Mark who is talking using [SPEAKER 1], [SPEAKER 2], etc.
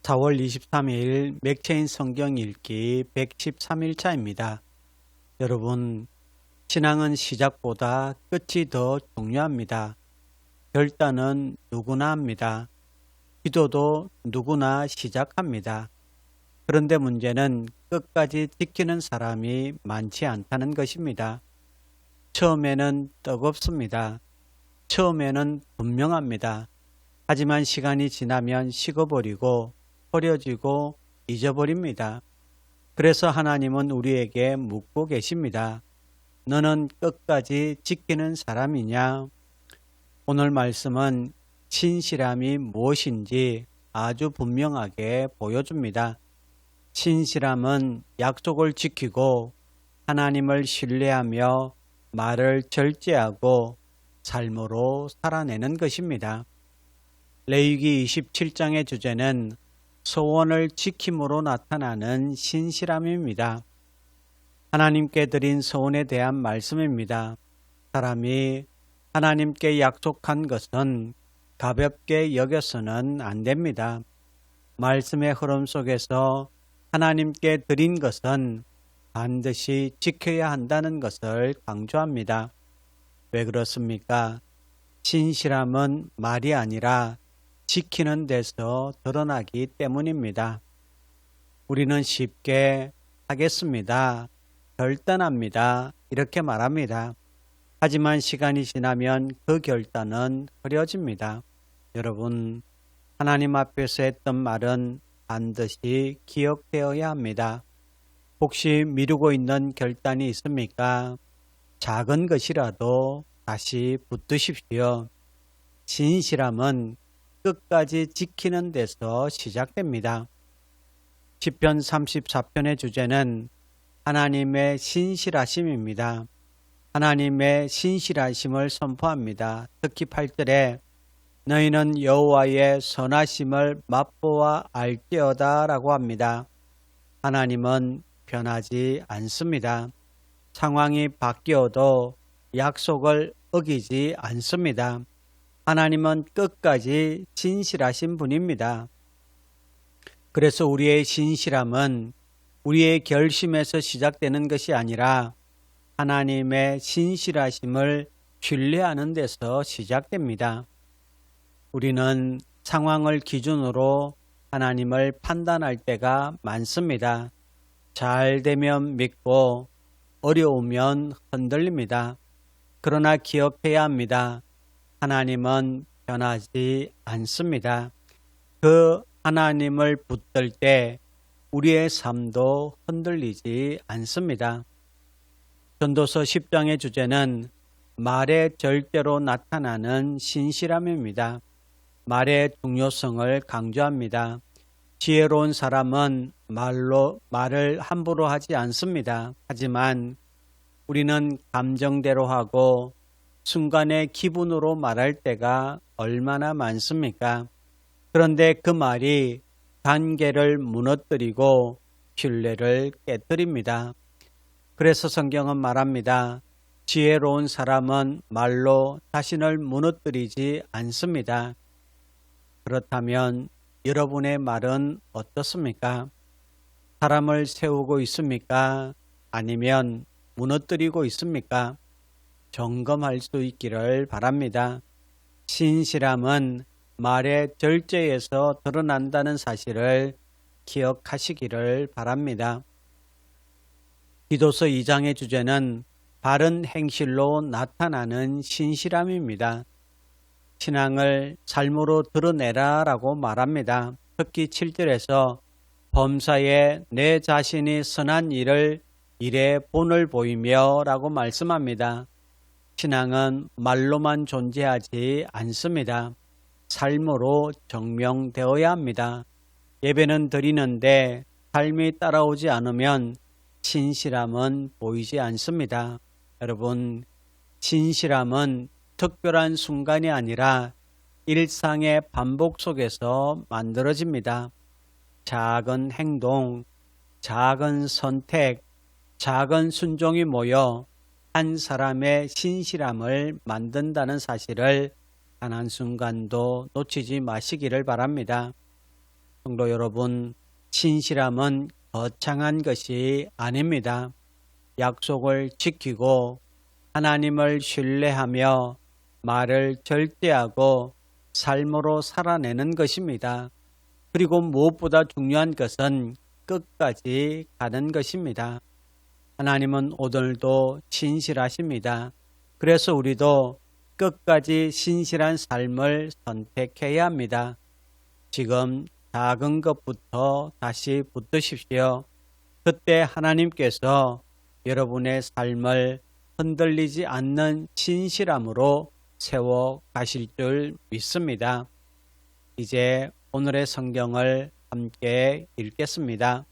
[SPEAKER 1] 4월 23일 맥체인 성경 읽기 113일차입니다. 여러분, 신앙은 시작보다 끝이 더 중요합니다. 결단은 누구나 합니다. 기도도 누구나 시작합니다. 그런데 문제는 끝까지 지키는 사람이 많지 않다는 것입니다. 처음에는 뜨겁습니다. 처음에는 분명합니다. 하지만 시간이 지나면 식어버리고 버려지고 잊어버립니다. 그래서 하나님은 우리에게 묻고 계십니다. 너는 끝까지 지키는 사람이냐? 오늘 말씀은 신실함이 무엇인지 아주 분명하게 보여줍니다. 신실함은 약속을 지키고 하나님을 신뢰하며 말을 절제하고 삶으로 살아내는 것입니다. 레위기 27장의 주제는 소원을 지킴으로 나타나는 신실함입니다. 하나님께 드린 소원에 대한 말씀입니다. 사람이 하나님께 약속한 것은 가볍게 여겨서는 안 됩니다. 말씀의 흐름 속에서 하나님께 드린 것은 반드시 지켜야 한다는 것을 강조합니다. 왜 그렇습니까? 신실함은 말이 아니라 지키는 데서 드러나기 때문입니다. 우리는 쉽게 하겠습니다. 결단합니다. 이렇게 말합니다. 하지만 시간이 지나면 그 결단은 흐려집니다. 여러분, 하나님 앞에서 했던 말은 반드시 기억되어야 합니다. 혹시 미루고 있는 결단이 있습니까? 작은 것이라도 다시 붙드십시오. 신실함은 끝까지 지키는 데서 시작됩니다. 시편 34편의 주제는 하나님의 신실하심입니다. 하나님의 신실하심을 선포합니다. 특히 8절에 너희는 여호와의 선하심을 맛보아 알지어다 라고 합니다. 하나님은 변하지 않습니다. 상황이 바뀌어도 약속을 어기지 않습니다. 하나님은 끝까지 신실하신 분입니다. 그래서 우리의 신실함은 우리의 결심에서 시작되는 것이 아니라 하나님의 신실하심을 신뢰하는 데서 시작됩니다. 우리는 상황을 기준으로 하나님을 판단할 때가 많습니다. 잘 되면 믿고 어려우면 흔들립니다. 그러나 기억해야 합니다. 하나님은 변하지 않습니다. 그 하나님을 붙들 때 우리의 삶도 흔들리지 않습니다. 전도서 10장의 주제는 말의 절대로 나타나는 신실함입니다. 말의 중요성을 강조합니다. 지혜로운 사람은 말을 함부로 하지 않습니다. 하지만 우리는 감정대로 하고 순간의 기분으로 말할 때가 얼마나 많습니까? 그런데 그 말이 관계를 무너뜨리고 신뢰를 깨뜨립니다. 그래서 성경은 말합니다. 지혜로운 사람은 말로 자신을 무너뜨리지 않습니다. 그렇다면 여러분의 말은 어떻습니까? 사람을 세우고 있습니까? 아니면 무너뜨리고 있습니까? 점검할 수 있기를 바랍니다. 신실함은 말의 절제에서 드러난다는 사실을 기억하시기를 바랍니다. 기도서 2장의 주제는 바른 행실로 나타나는 신실함입니다. 신앙을 삶으로 드러내라 라고 말합니다. 특히 7절에서 범사에 내 자신이 선한 일의 본을 보이며 라고 말씀합니다. 신앙은 말로만 존재하지 않습니다. 삶으로 증명되어야 합니다. 예배는 드리는데 삶이 따라오지 않으면 신실함은 보이지 않습니다. 여러분, 신실함은 특별한 순간이 아니라 일상의 반복 속에서 만들어집니다. 작은 행동, 작은 선택, 작은 순종이 모여 한 사람의 신실함을 만든다는 사실을 단 한순간도 놓치지 마시기를 바랍니다. 성도 여러분, 신실함은 거창한 것이 아닙니다. 약속을 지키고 하나님을 신뢰하며 말을 절제하고 삶으로 살아내는 것입니다. 그리고 무엇보다 중요한 것은 끝까지 가는 것입니다. 하나님은 오늘도 신실하십니다. 그래서 우리도 끝까지 신실한 삶을 선택해야 합니다. 지금 작은 것부터 다시 붙드십시오. 그때 하나님께서 여러분의 삶을 흔들리지 않는 신실함으로 세워 가실 줄 믿습니다. 이제 오늘의 성경을 함께 읽겠습니다.